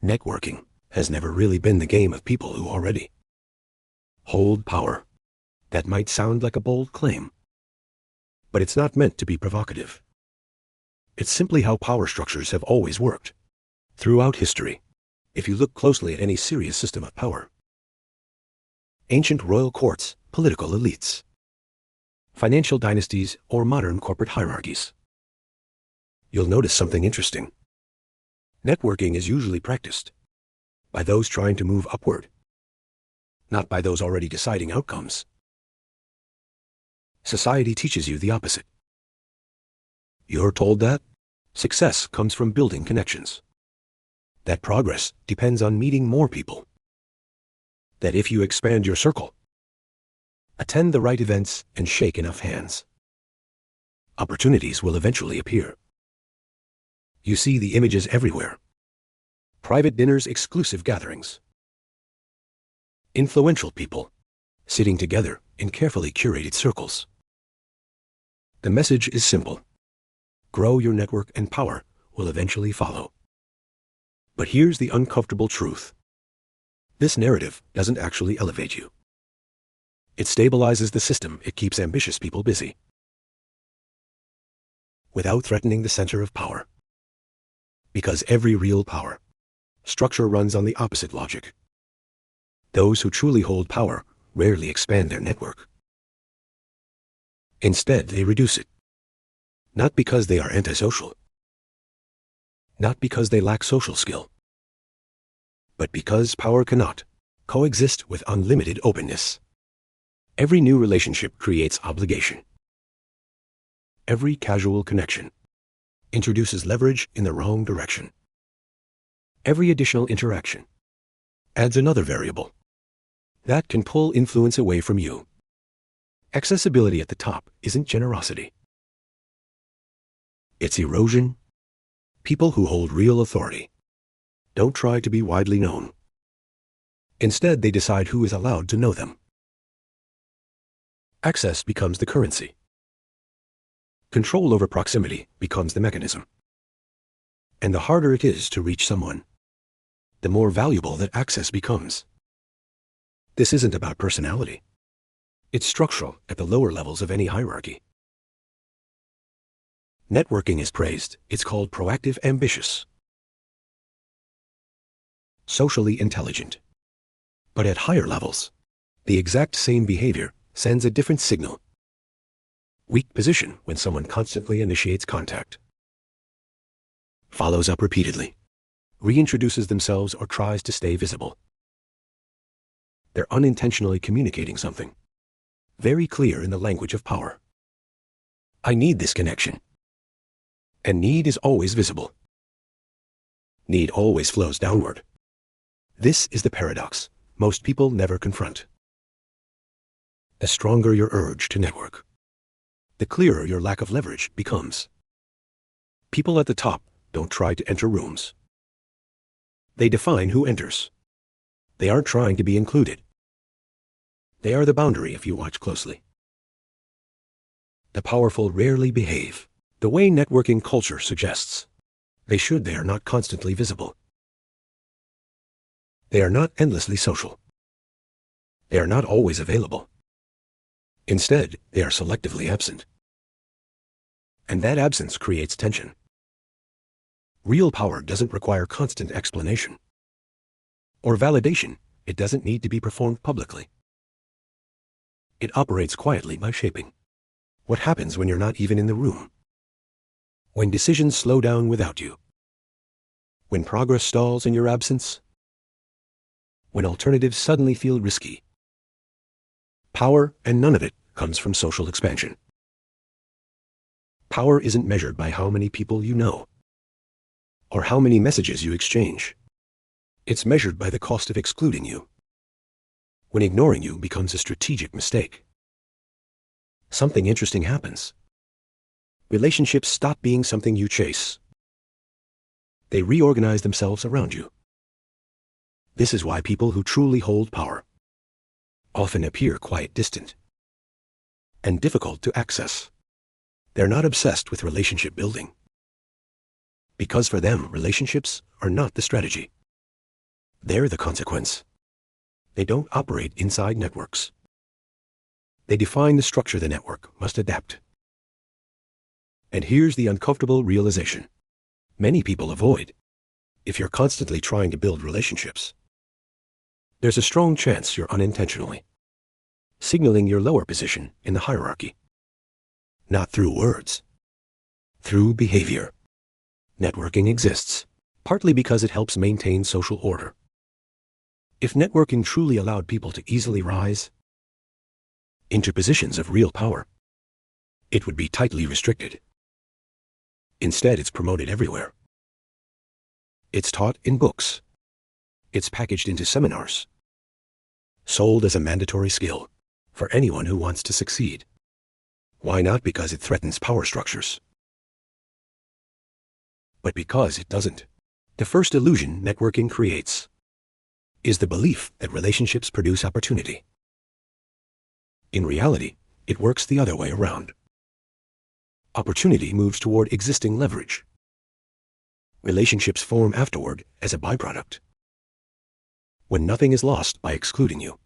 Networking has never really been the game of people who already hold power. That might sound like a bold claim, but it's not meant to be provocative. It's simply how power structures have always worked throughout history. If you look closely at any serious system of power, ancient royal courts, political elites, financial dynasties, or modern corporate hierarchies, you'll notice something interesting. Networking is usually practiced by those trying to move upward, not by those already deciding outcomes. Society teaches you the opposite. You're told that success comes from building connections, that progress depends on meeting more people, that if you expand your circle, attend the right events, and shake enough hands, opportunities will eventually appear. You see the images everywhere. Private dinners, exclusive gatherings, influential people sitting together in carefully curated circles. The message is simple. Grow your network and power will eventually follow. But here's the uncomfortable truth. This narrative doesn't actually elevate you. It stabilizes the system. It keeps ambitious people busy without threatening the center of power. Because every real power structure runs on the opposite logic. Those who truly hold power rarely expand their network. Instead, they reduce it. Not because they are antisocial, not because they lack social skill, but because power cannot coexist with unlimited openness. Every new relationship creates obligation. Every casual connection introduces leverage in the wrong direction. Every additional interaction adds another variable that can pull influence away from you. Accessibility at the top isn't generosity. It's erosion. People who hold real authority don't try to be widely known. Instead, they decide who is allowed to know them. Access becomes the currency. Control over proximity becomes the mechanism. And the harder it is to reach someone, the more valuable that access becomes. This isn't about personality. It's structural at the lower levels of any hierarchy. Networking is praised. It's called proactive, ambitious, socially intelligent. But at higher levels, the exact same behavior sends a different signal. Weak position when someone constantly initiates contact, follows up repeatedly, reintroduces themselves, or tries to stay visible. They're unintentionally communicating something very clear in the language of power. I need this connection. And need is always visible. Need always flows downward. This is the paradox most people never confront. The stronger your urge to network, the clearer your lack of leverage becomes. People at the top don't try to enter rooms. They define who enters. They aren't trying to be included. They are the boundary if you watch closely. The powerful rarely behave the way networking culture suggests. They should. They are not constantly visible. They are not endlessly social. They are not always available. Instead, they are selectively absent. And that absence creates tension. Real power doesn't require constant explanation or validation. It doesn't need to be performed publicly. It operates quietly by shaping what happens when you're not even in the room. When decisions slow down without you. When progress stalls in your absence. When alternatives suddenly feel risky. Power, and none of it, comes from social expansion. Power isn't measured by how many people you know or how many messages you exchange. It's measured by the cost of excluding you. When ignoring you becomes a strategic mistake, something interesting happens. Relationships stop being something you chase. They reorganize themselves around you. This is why people who truly hold power often appear quite distant and difficult to access. They're not obsessed with relationship building, because for them, relationships are not the strategy. They're the consequence. They don't operate inside networks. They define the structure the network must adapt. And here's the uncomfortable realization many people avoid. If you're constantly trying to build relationships, there's a strong chance you're unintentionally signaling your lower position in the hierarchy. Not through words, through behavior. Networking exists, partly because it helps maintain social order. If networking truly allowed people to easily rise into positions of real power, it would be tightly restricted. Instead, it's promoted everywhere. It's taught in books. It's packaged into seminars. Sold as a mandatory skill for anyone who wants to succeed. Why not? Because it threatens power structures. But because it doesn't. The first illusion networking creates is the belief that relationships produce opportunity. In reality, it works the other way around. Opportunity moves toward existing leverage. Relationships form afterward as a byproduct. When nothing is lost by excluding you.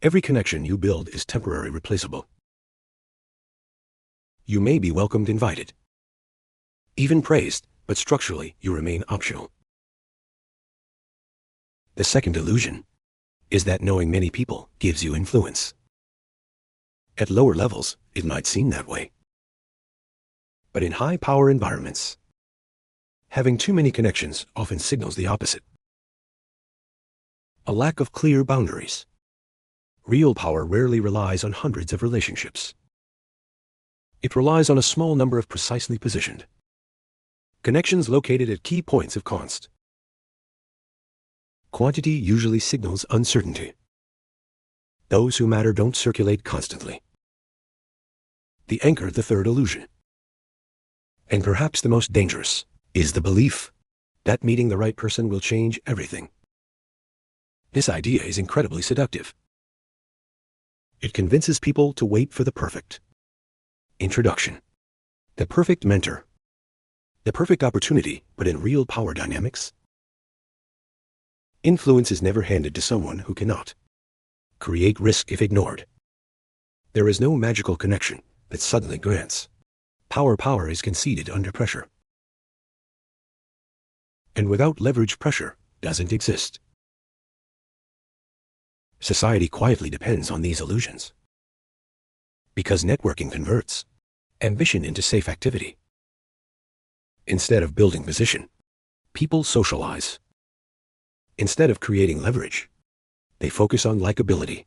Every connection you build is temporarily replaceable. You may be welcomed, invited, even praised, but structurally you remain optional. The second illusion is that knowing many people gives you influence. At lower levels, it might seem that way. But in high-power environments, having too many connections often signals the opposite. A lack of clear boundaries. Real power rarely relies on hundreds of relationships. It relies on a small number of precisely positioned connections located at key points of const. Quantity usually signals uncertainty. Those who matter don't circulate constantly. The anchor, the third illusion, and perhaps the most dangerous, is the belief that meeting the right person will change everything. This idea is incredibly seductive. It convinces people to wait for the perfect introduction, the perfect mentor, the perfect opportunity, but in real power dynamics, influence is never handed to someone who cannot create risk if ignored. There is no magical connection that suddenly grants power. Power is conceded under pressure. And without leverage, pressure doesn't exist. Society quietly depends on these illusions. Because networking converts ambition into safe activity. Instead of building position, people socialize. Instead of creating leverage, they focus on likability.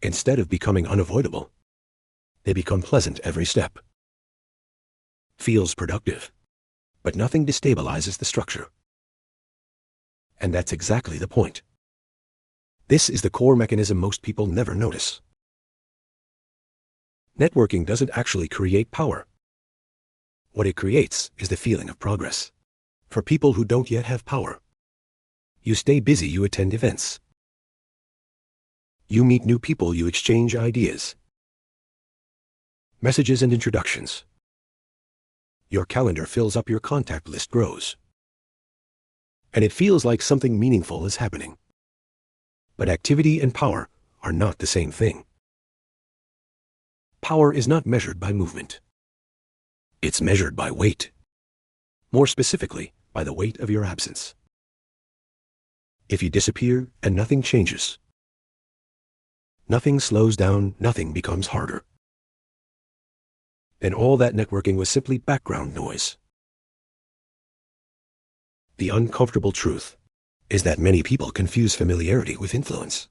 Instead of becoming unavoidable, they become pleasant every step. Feels productive, but nothing destabilizes the structure. And that's exactly the point. This is the core mechanism most people never notice. Networking doesn't actually create power. What it creates is the feeling of progress. For people who don't yet have power, you stay busy, you attend events. You meet new people, you exchange ideas, messages and introductions. Your calendar fills up, your contact list grows. And it feels like something meaningful is happening. But activity and power are not the same thing. Power is not measured by movement. It's measured by weight. More specifically, by the weight of your absence. If you disappear and nothing changes, nothing slows down, nothing becomes harder, then all that networking was simply background noise. The uncomfortable truth is that many people confuse familiarity with influence.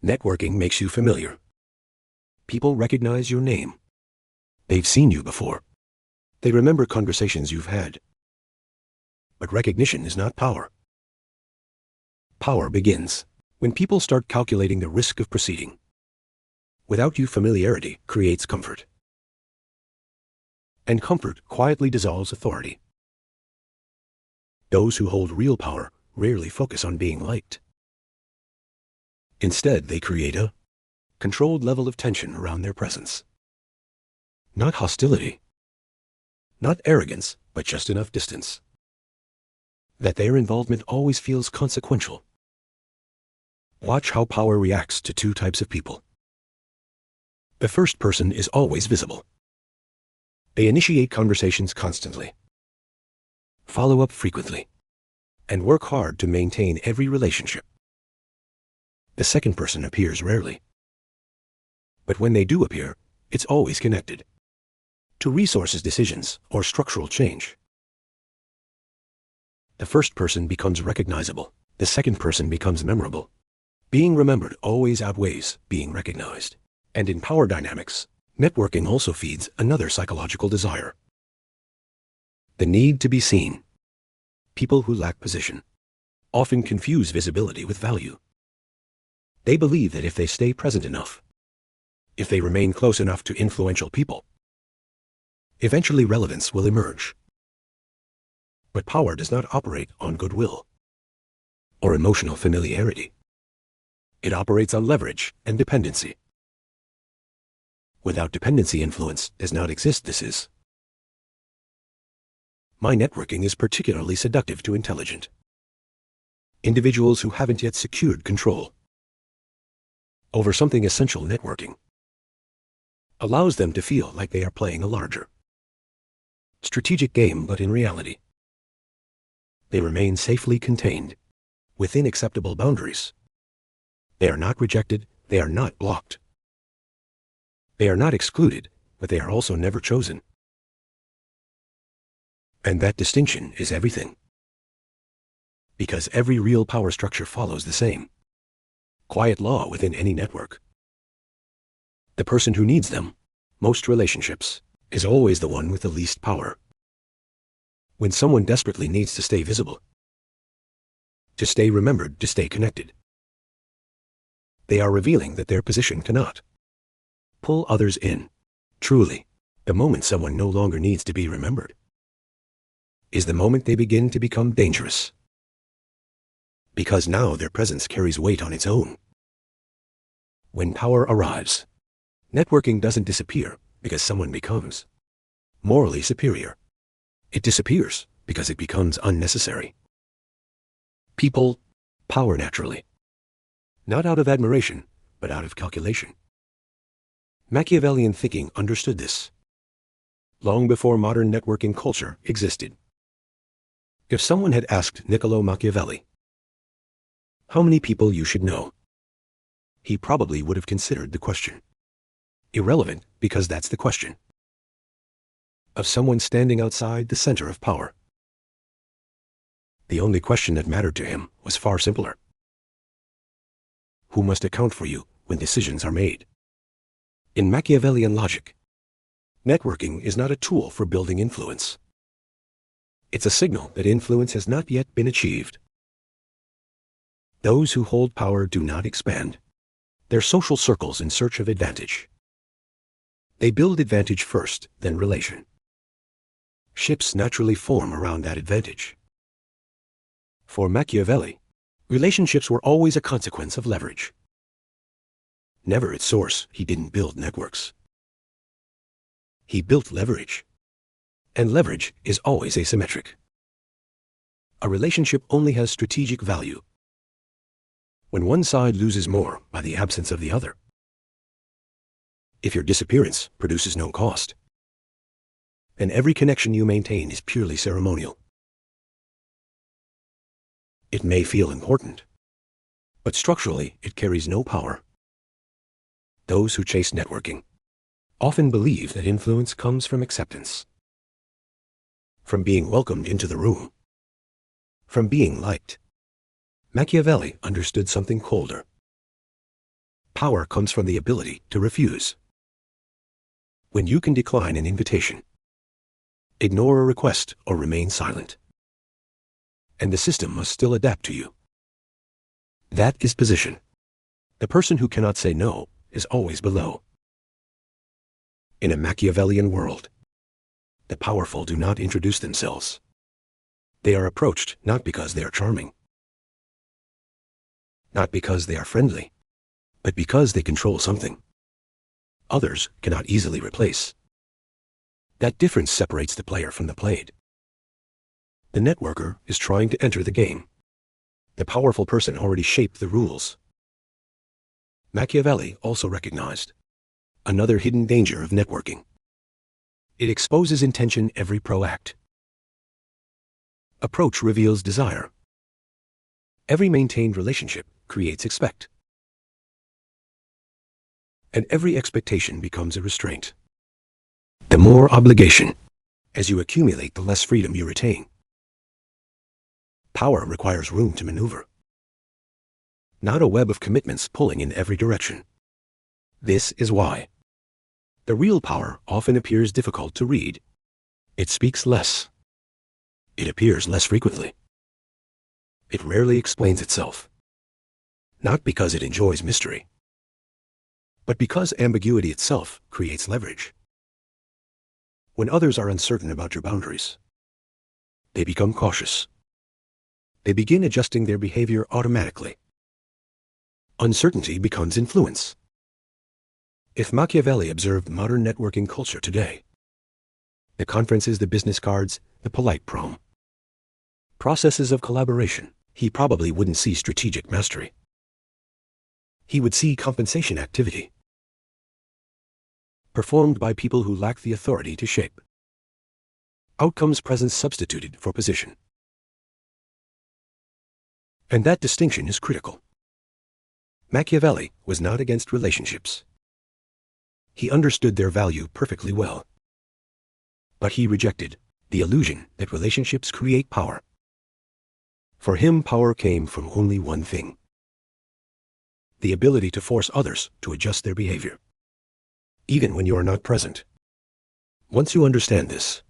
Networking makes you familiar. People recognize your name. They've seen you before. They remember conversations you've had. But recognition is not power. Power begins when people start calculating the risk of proceeding. Without you, familiarity creates comfort. And comfort quietly dissolves authority. Those who hold real power rarely focus on being liked. Instead, they create a controlled level of tension around their presence. Not hostility, not arrogance, but just enough distance. that their involvement always feels consequential. Watch how power reacts to two types of people. The first person is always visible. They initiate conversations constantly, follow up frequently, and work hard to maintain every relationship. The second person appears rarely. But when they do appear, it's always connected to resources decisions or structural change. The first person becomes recognizable. The second person becomes memorable. Being remembered always outweighs being recognized. And in power dynamics, networking also feeds another psychological desire: the need to be seen. People who lack position often confuse visibility with value. They believe that if they stay present enough, if they remain close enough to influential people, eventually relevance will emerge. But power does not operate on goodwill or emotional familiarity. It operates on leverage and dependency. Without dependency, influence does not exist. This is my networking is particularly seductive to intelligent individuals who haven't yet secured control over something essential. Networking allows them to feel like they are playing a larger strategic game, but in reality, they remain safely contained within acceptable boundaries. They are not rejected, they are not blocked. They are not excluded, but they are also never chosen. And that distinction is everything. Because every real power structure follows the same quiet law within any network. The person who needs them, most relationships, is always the one with the least power. When someone desperately needs to stay visible, to stay remembered, to stay connected, they are revealing that their position cannot pull others in. Truly, the moment someone no longer needs to be remembered is the moment they begin to become dangerous. Because now their presence carries weight on its own. When power arrives, networking doesn't disappear because someone becomes morally superior. It disappears because it becomes unnecessary. People power naturally, not out of admiration, but out of calculation. Machiavellian thinking understood this long before modern networking culture existed. If someone had asked Niccolo Machiavelli how many people you should know, he probably would have considered the question irrelevant, because that's the question of someone standing outside the center of power. The only question that mattered to him was far simpler: who must account for you when decisions are made? In Machiavellian logic, networking is not a tool for building influence. It's a signal that influence has not yet been achieved. Those who hold power do not expand their social circles in search of advantage. They build advantage first, then relation. Ships naturally form around that advantage. For Machiavelli, relationships were always a consequence of leverage. Never its source. He didn't build networks. He built leverage. And leverage is always asymmetric. A relationship only has strategic value when one side loses more by the absence of the other. If your disappearance produces no cost, then every connection you maintain is purely ceremonial. It may feel important, but structurally it carries no power. Those who chase networking often believe that influence comes from acceptance, from being welcomed into the room, from being liked. Machiavelli understood something colder. Power comes from the ability to refuse. When you can decline an invitation, ignore a request, or remain silent, and the system must still adapt to you. That is position. The person who cannot say no is always below. In a Machiavellian world, the powerful do not introduce themselves. They are approached not because they are charming, not because they are friendly, but because they control something others cannot easily replace. That difference separates the player from the played. The networker is trying to enter the game. The powerful person already shaped the rules. Machiavelli also recognized another hidden danger of networking. It exposes intention every pro-act. Approach reveals desire. Every maintained relationship creates expect. And every expectation becomes a restraint. The more obligation, as you accumulate, the less freedom you retain. Power requires room to maneuver, not a web of commitments pulling in every direction. This is why the real power often appears difficult to read. It speaks less. It appears less frequently. It rarely explains itself, not because it enjoys mystery, but because ambiguity itself creates leverage. When others are uncertain about your boundaries, they become cautious. They begin adjusting their behavior automatically. Uncertainty becomes influence. If Machiavelli observed modern networking culture today, the conferences, the business cards, the polite prom, processes of collaboration, he probably wouldn't see strategic mastery. He would see compensation activity, performed by people who lack the authority to shape. Outcomes presence substituted for position. And that distinction is critical. Machiavelli was not against relationships. He understood their value perfectly well. But he rejected the illusion that relationships create power. For him, power came from only one thing: the ability to force others to adjust their behavior, even when you are not present. Once you understand this,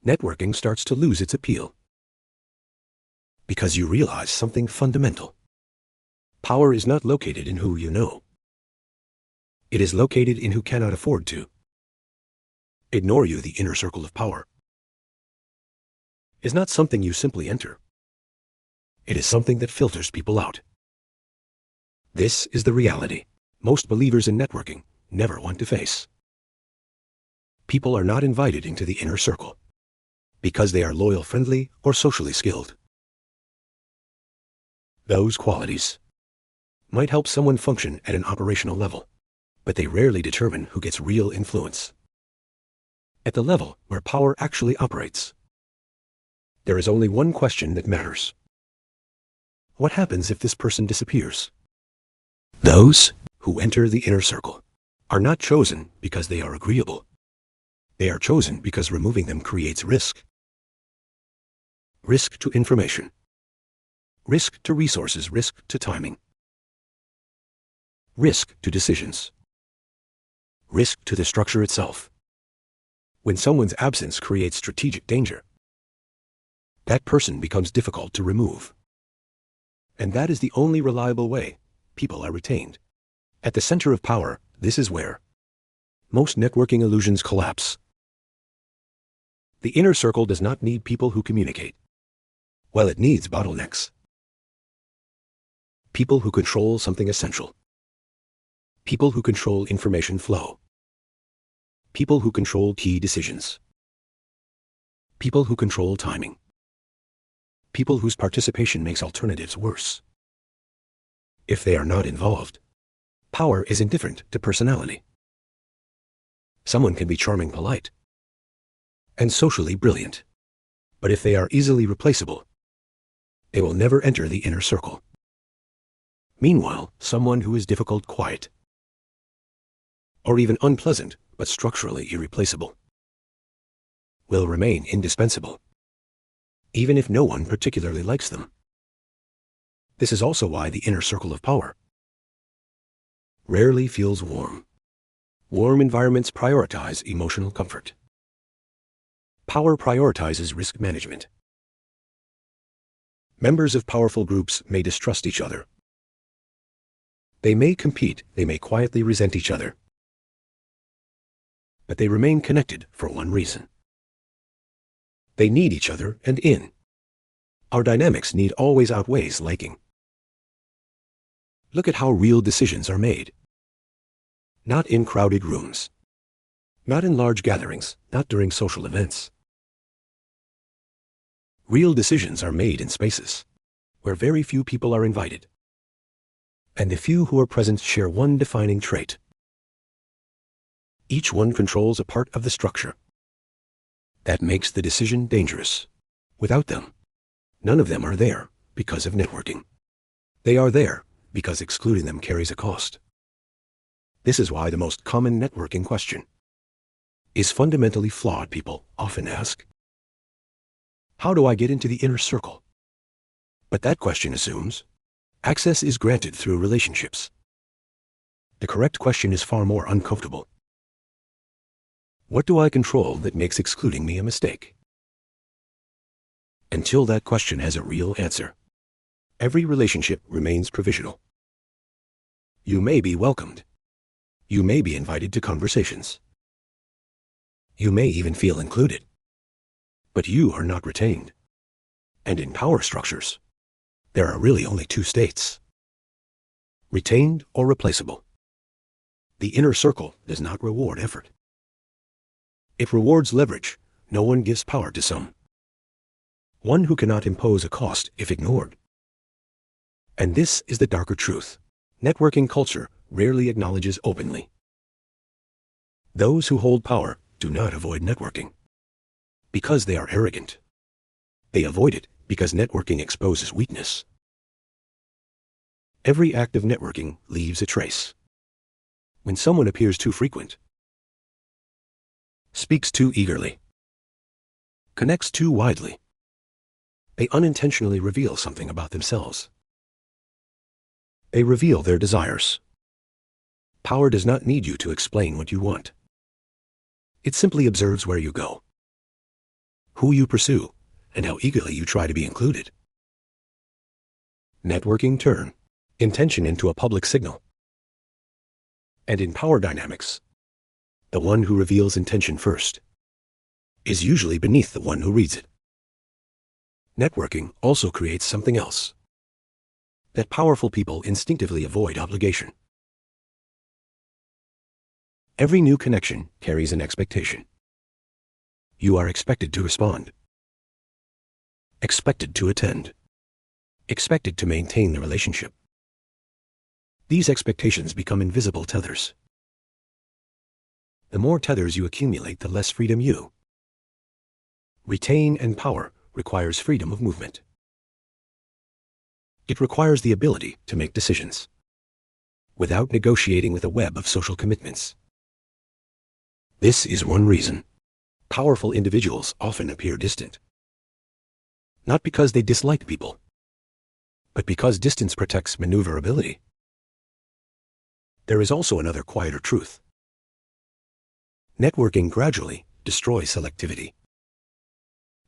networking starts to lose its appeal. Because you realize something fundamental. Power is not located in who you know. It is located in who cannot afford to ignore you. The inner circle of power is not something you simply enter. It is something that filters people out. This is the reality most believers in networking never want to face. People are not invited into the inner circle because they are loyal, friendly, or socially skilled. Those qualities might help someone function at an operational level, but they rarely determine who gets real influence. At the level where power actually operates, there is only one question that matters. What happens if this person disappears? Those who enter the inner circle are not chosen because they are agreeable. They are chosen because removing them creates risk. Risk to information. Risk to resources. Risk to timing. Risk to decisions. Risk to the structure itself. When someone's absence creates strategic danger, that person becomes difficult to remove. And that is the only reliable way people are retained. At the center of power, this is where most networking illusions collapse. The inner circle does not need people who communicate. Well, it needs bottlenecks. People who control something essential. People who control information flow. People who control key decisions. People who control timing. People whose participation makes alternatives worse. If they are not involved, power is indifferent to personality. Someone can be charming, polite, and socially brilliant, but if they are easily replaceable, they will never enter the inner circle. Meanwhile, someone who is difficult, quiet, or even unpleasant, but structurally irreplaceable, will remain indispensable, even if no one particularly likes them. This is also why the inner circle of power rarely feels warm. Warm environments prioritize emotional comfort. Power prioritizes risk management. Members of powerful groups may distrust each other. They may compete, they may quietly resent each other. But they remain connected for one reason. They need each other, and in our dynamics, need always outweighs liking. Look at how real decisions are made. Not in crowded rooms. Not in large gatherings, not during social events. Real decisions are made in spaces where very few people are invited, and the few who are present share one defining trait. Each one controls a part of the structure. That makes the decision dangerous. Without them, none of them are there because of networking. They are there because excluding them carries a cost. This is why the most common networking question is fundamentally flawed. People often ask, how do I get into the inner circle? But that question assumes access is granted through relationships. The correct question is far more uncomfortable. What do I control that makes excluding me a mistake? Until that question has a real answer, every relationship remains provisional. You may be welcomed. You may be invited to conversations. You may even feel included. But you are not retained. And in power structures, there are really only two states: retained or replaceable. The inner circle does not reward effort. It rewards leverage. No one gives power to some. One who cannot impose a cost if ignored. And this is the darker truth. Networking culture rarely acknowledges openly. Those who hold power do not avoid networking because they are arrogant. They avoid it because networking exposes weakness. Every act of networking leaves a trace. When someone appears too frequent, speaks too eagerly, connects too widely, they unintentionally reveal something about themselves. They reveal their desires. Power does not need you to explain what you want. It simply observes where you go, who you pursue, and how eagerly you try to be included. Networking turns intention into a public signal. And in power dynamics, the one who reveals intention first is usually beneath the one who reads it. Networking also creates something else, that powerful people instinctively avoid obligation. Every new connection carries an expectation. You are expected to respond, expected to attend, expected to maintain the relationship. These expectations become invisible tethers. The more tethers you accumulate, the less freedom you retain, and power requires freedom of movement. It requires the ability to make decisions without negotiating with a web of social commitments. This is one reason powerful individuals often appear distant. Not because they dislike people, but because distance protects maneuverability. There is also another quieter truth. Networking gradually destroys selectivity.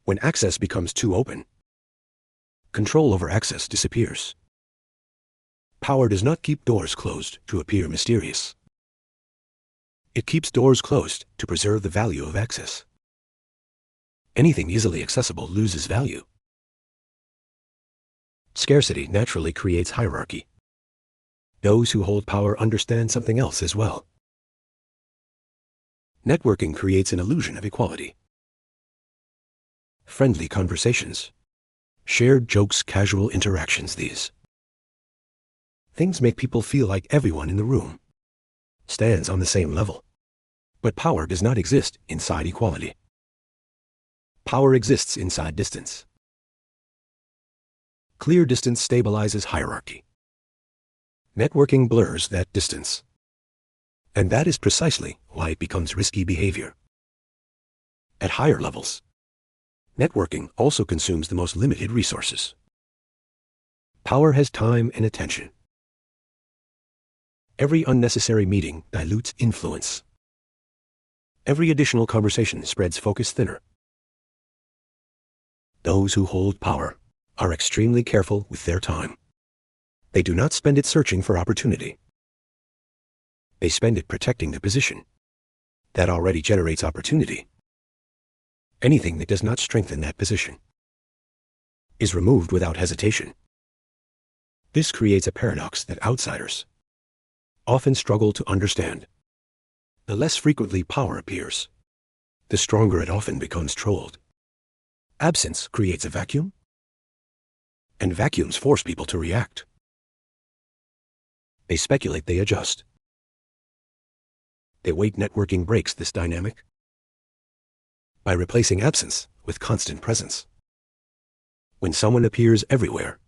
When access becomes too open, control over access disappears. Power does not keep doors closed to appear mysterious. It keeps doors closed to preserve the value of access. Anything easily accessible loses value. Scarcity naturally creates hierarchy. Those who hold power understand something else as well. Networking creates an illusion of equality. Friendly conversations, shared jokes, casual interactions, these things make people feel like everyone in the room stands on the same level. But power does not exist inside equality. Power exists inside distance. Clear distance stabilizes hierarchy. Networking blurs that distance. And that is precisely why it becomes risky behavior. At higher levels, networking also consumes the most limited resources. Power has time and attention. Every unnecessary meeting dilutes influence. Every additional conversation spreads focus thinner. Those who hold power are extremely careful with their time. They do not spend it searching for opportunity. They spend it protecting the position that already generates opportunity. Anything that does not strengthen that position is removed without hesitation. This creates a paradox that outsiders often struggle to understand. The less frequently power appears, the stronger it often becomes trolled. Absence creates a vacuum, and vacuums force people to react. They speculate, they adjust. They wait. Networking breaks this dynamic by replacing absence with constant presence. When someone appears everywhere,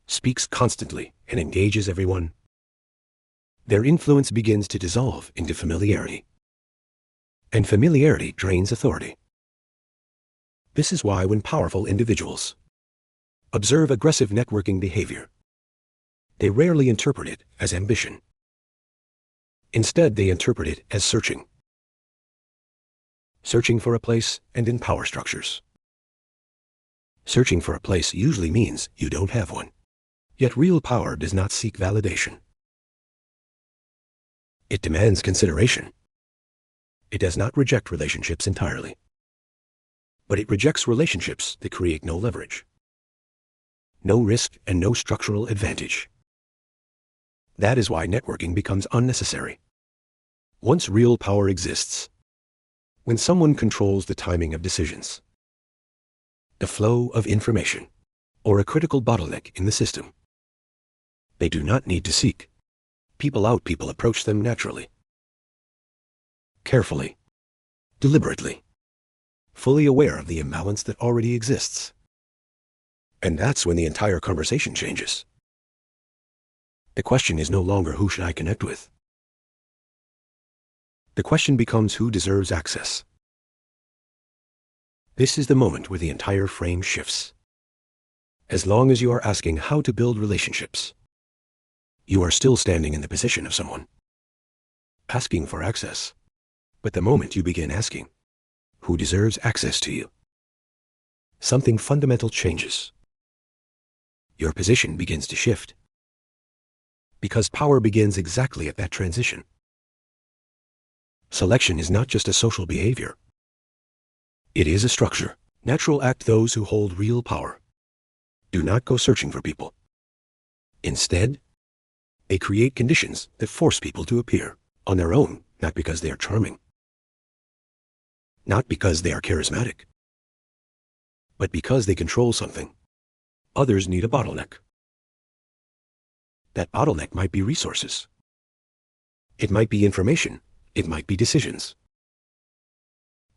speaks constantly, and engages everyone, their influence begins to dissolve into familiarity. And familiarity drains authority. This is why when powerful individuals observe aggressive networking behavior, they rarely interpret it as ambition. Instead, they interpret it as searching. Searching for a place and in power structures. Searching for a place usually means you don't have one. Yet real power does not seek validation. It demands consideration. It does not reject relationships entirely. But it rejects relationships that create no leverage, no risk, and no structural advantage. That is why networking becomes unnecessary. Once real power exists, when someone controls the timing of decisions, the flow of information, or a critical bottleneck in the system, they do not need to seek people out. People approach them naturally, carefully, deliberately, fully aware of the imbalance that already exists. And that's when the entire conversation changes. The question is no longer who should I connect with. The question becomes who deserves access. This is the moment where the entire frame shifts. As long as you are asking how to build relationships, you are still standing in the position of someone asking for access. But the moment you begin asking who deserves access to you, something fundamental changes. Your position begins to shift. Because power begins exactly at that transition. Selection is not just a social behavior. It is a structure. Natural act. Those who hold real power do not go searching for people. Instead, they create conditions that force people to appear on their own, not because they are charming, not because they are charismatic, but because they control something. Others need a bottleneck. That bottleneck might be resources. It might be information. It might be decisions.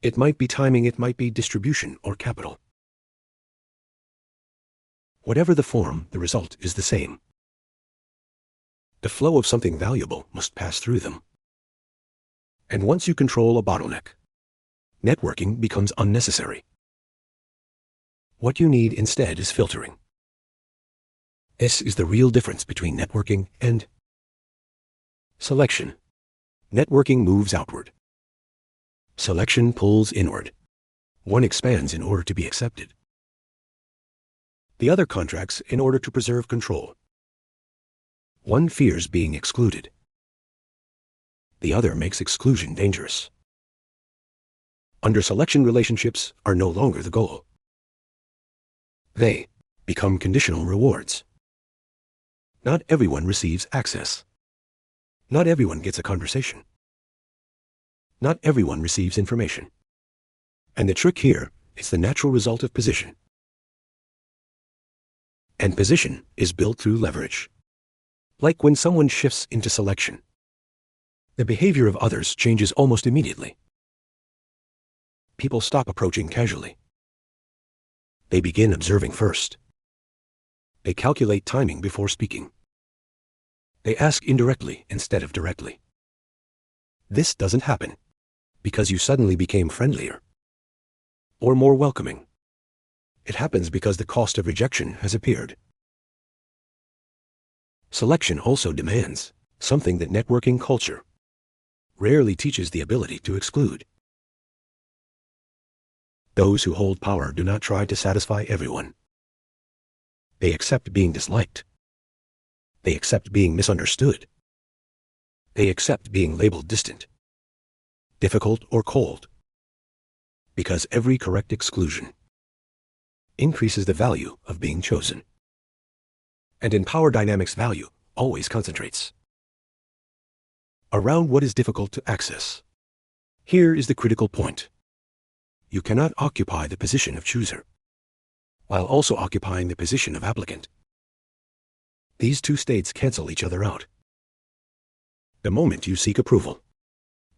It might be timing. It might be distribution or capital. Whatever the form, the result is the same. The flow of something valuable must pass through them. And once you control a bottleneck, networking becomes unnecessary. What you need instead is filtering. This is the real difference between networking and selection. Networking moves outward. Selection pulls inward. One expands in order to be accepted. The other contracts in order to preserve control. One fears being excluded. The other makes exclusion dangerous. Under selection, relationships are no longer the goal. They become conditional rewards. Not everyone receives access. Not everyone gets a conversation. Not everyone receives information. And the trick here is the natural result of position. And position is built through leverage. Like when someone shifts into selection, the behavior of others changes almost immediately. People stop approaching casually. They begin observing first. They calculate timing before speaking. They ask indirectly instead of directly. This doesn't happen because you suddenly became friendlier or more welcoming. It happens because the cost of rejection has appeared. Selection also demands something that networking culture rarely teaches: the ability to exclude. Those who hold power do not try to satisfy everyone. They accept being disliked. They accept being misunderstood. They accept being labeled distant, difficult, or cold. Because every correct exclusion increases the value of being chosen. And in power dynamics, value always concentrates around what is difficult to access. Here is the critical point. You cannot occupy the position of chooser, while also occupying the position of applicant. These two states cancel each other out. The moment you seek approval,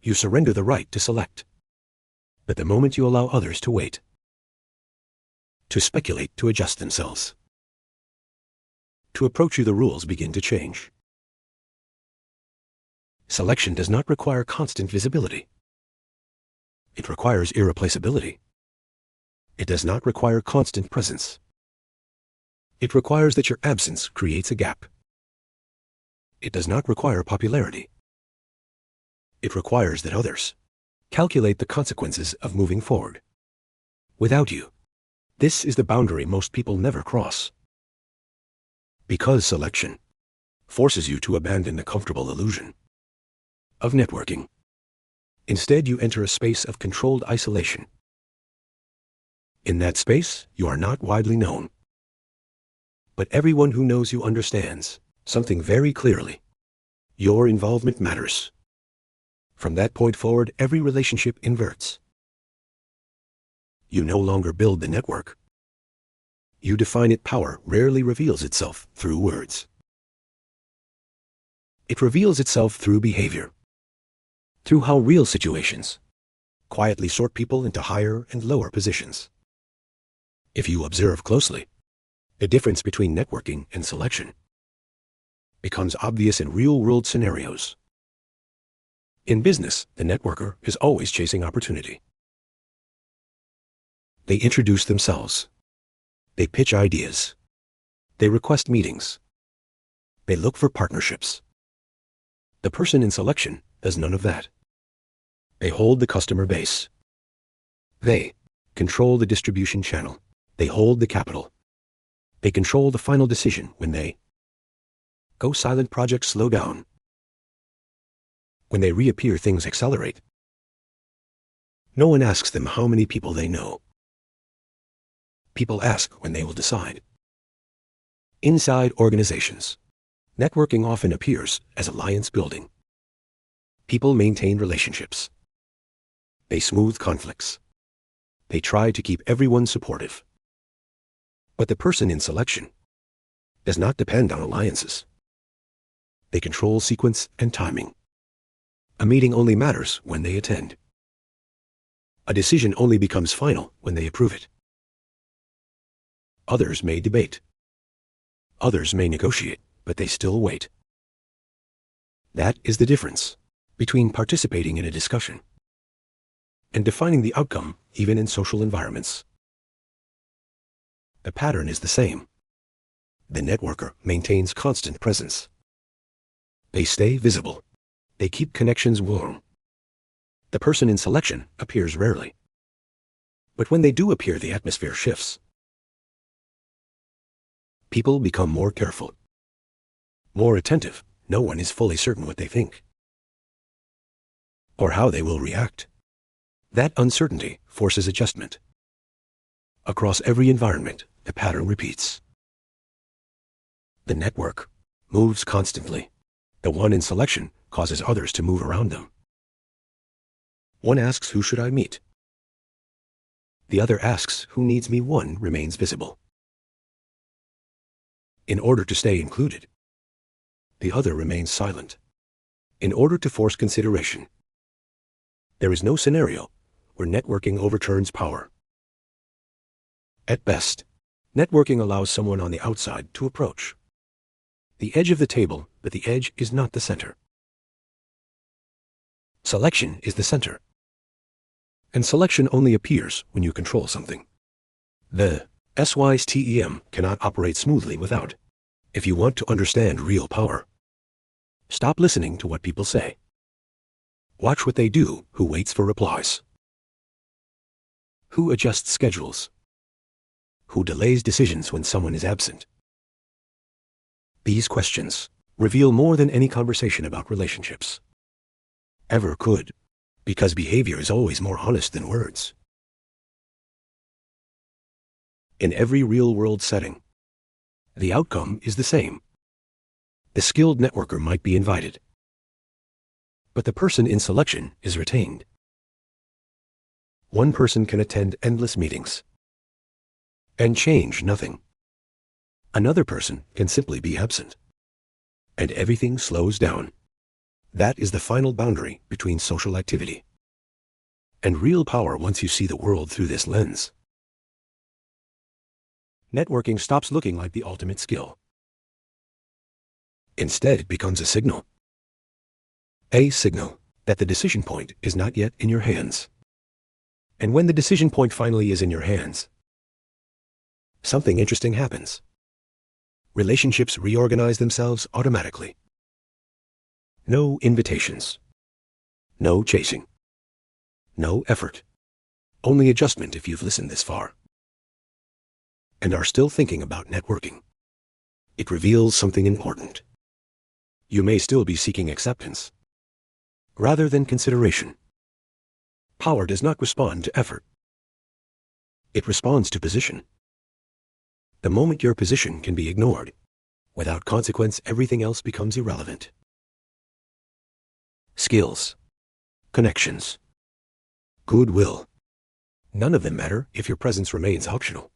you surrender the right to select. But the moment you allow others to wait, to speculate, to adjust themselves, to approach you, the rules begin to change. Selection does not require constant visibility. It requires irreplaceability. It does not require constant presence. It requires that your absence creates a gap. It does not require popularity. It requires that others calculate the consequences of moving forward without you. This is the boundary most people never cross. Because selection forces you to abandon the comfortable illusion of networking. Instead, you enter a space of controlled isolation. In that space, you are not widely known. But everyone who knows you understands something very clearly. Your involvement matters. From that point forward, every relationship inverts. You no longer build the network. You define it. Power rarely reveals itself through words. It reveals itself through behavior, through how real situations quietly sort people into higher and lower positions. If you observe closely, the difference between networking and selection becomes obvious in real-world scenarios. In business, the networker is always chasing opportunity. They introduce themselves. They pitch ideas. They request meetings. They look for partnerships. The person in selection does none of that. They hold the customer base. They control the distribution channel. They hold the capital. They control the final decision. When they go silent, projects slow down. When they reappear, things accelerate. No one asks them how many people they know. People ask when they will decide. Inside organizations, networking often appears as alliance building. People maintain relationships. They smooth conflicts. They try to keep everyone supportive. But the person in selection does not depend on alliances. They control sequence and timing. A meeting only matters when they attend. A decision only becomes final when they approve it. Others may debate. Others may negotiate, but they still wait. That is the difference between participating in a discussion and defining the outcome, even in social environments. The pattern is the same. The networker maintains constant presence. They stay visible. They keep connections warm. The person in selection appears rarely. But when they do appear, the atmosphere shifts. People become more careful, more attentive. No one is fully certain what they think or how they will react. That uncertainty forces adjustment. Across every environment, the pattern repeats. The network moves constantly. The one in selection causes others to move around them. One asks, who should I meet? The other asks, who needs me? One remains visible in order to stay included. The other remains silent in order to force consideration. There is no scenario where networking overturns power. At best, networking allows someone on the outside to approach the edge of the table, but the edge is not the center. Selection is the center. And selection only appears when you control something. The SYSTEM cannot operate smoothly without. If you want to understand real power, stop listening to what people say. Watch what they do. Who waits for replies? Who adjusts schedules? Who delays decisions when someone is absent? These questions reveal more than any conversation about relationships ever could, because behavior is always more honest than words. In every real-world setting, the outcome is the same. The skilled networker might be invited, but the person in selection is retained. One person can attend endless meetings and change nothing. Another person can simply be absent, and everything slows down. That is the final boundary between social activity and real power once you see the world through this lens. Networking stops looking like the ultimate skill. Instead, it becomes a signal. A signal that the decision point is not yet in your hands. And when the decision point finally is in your hands, something interesting happens. Relationships reorganize themselves automatically. No invitations. No chasing. No effort. Only adjustment if you've listened this far and are still thinking about networking. It reveals something important. You may still be seeking acceptance rather than consideration. Power does not respond to effort. It responds to position. The moment your position can be ignored, without consequence, everything else becomes irrelevant. Skills, connections, goodwill. None of them matter if your presence remains optional.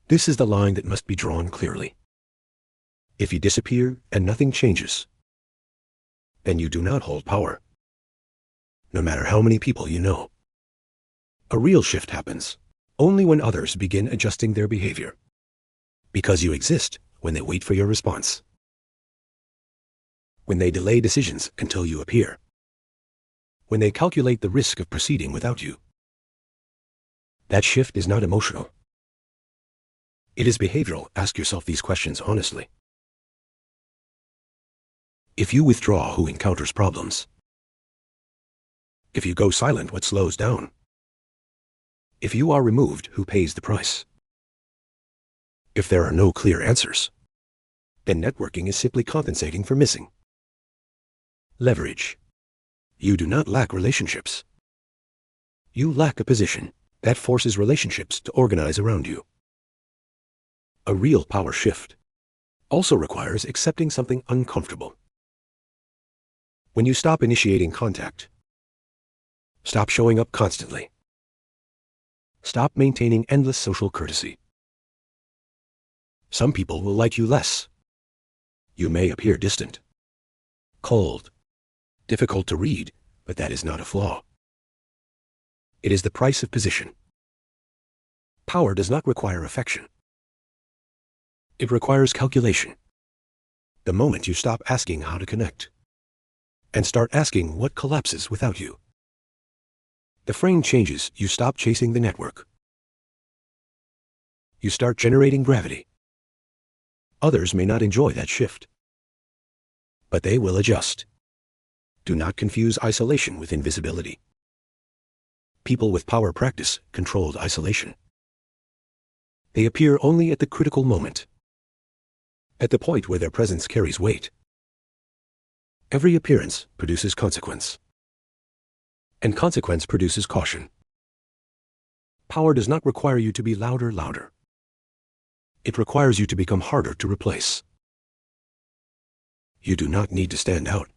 This is the line that must be drawn clearly. If you disappear and nothing changes, then you do not hold power, no matter how many people you know. A real shift happens only when others begin adjusting their behavior, because you exist when they wait for your response, when they delay decisions until you appear, when they calculate the risk of proceeding without you. That shift is not emotional. It is behavioral. Ask yourself these questions honestly. If you withdraw, who encounters problems? If you go silent, what slows down? If you are removed, who pays the price? If there are no clear answers, then networking is simply compensating for missing. Leverage. You do not lack relationships. You lack a position that forces relationships to organize around you. A real power shift also requires accepting something uncomfortable. When you stop initiating contact, stop showing up constantly, stop maintaining endless social courtesy, some people will like you less. You may appear distant, cold, difficult to read, but that is not a flaw. It is the price of position. Power does not require affection. It requires calculation. The moment you stop asking how to connect and start asking what collapses without you, the frame changes. You stop chasing the network. You start generating gravity. Others may not enjoy that shift, but they will adjust. Do not confuse isolation with invisibility. People with power practice controlled isolation. They appear only at the critical moment, at the point where their presence carries weight. Every appearance produces consequence, and consequence produces caution. Power does not require you to be louder. It requires you to become harder to replace. You do not need to stand out.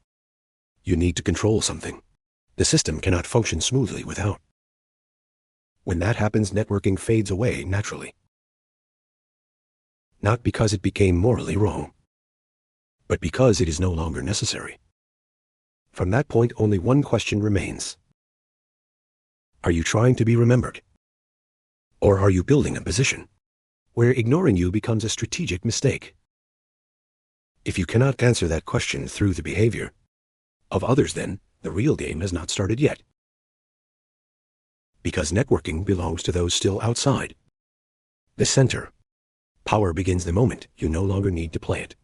You need to control something. The system cannot function smoothly without. When that happens, networking fades away naturally. Not because it became morally wrong, but because it is no longer necessary. From that point, only one question remains. Are you trying to be remembered? Or are you building a position where ignoring you becomes a strategic mistake? If you cannot answer that question through the behavior of others, then the real game has not started yet. Because networking belongs to those still outside the center. Power begins the moment you no longer need to play it.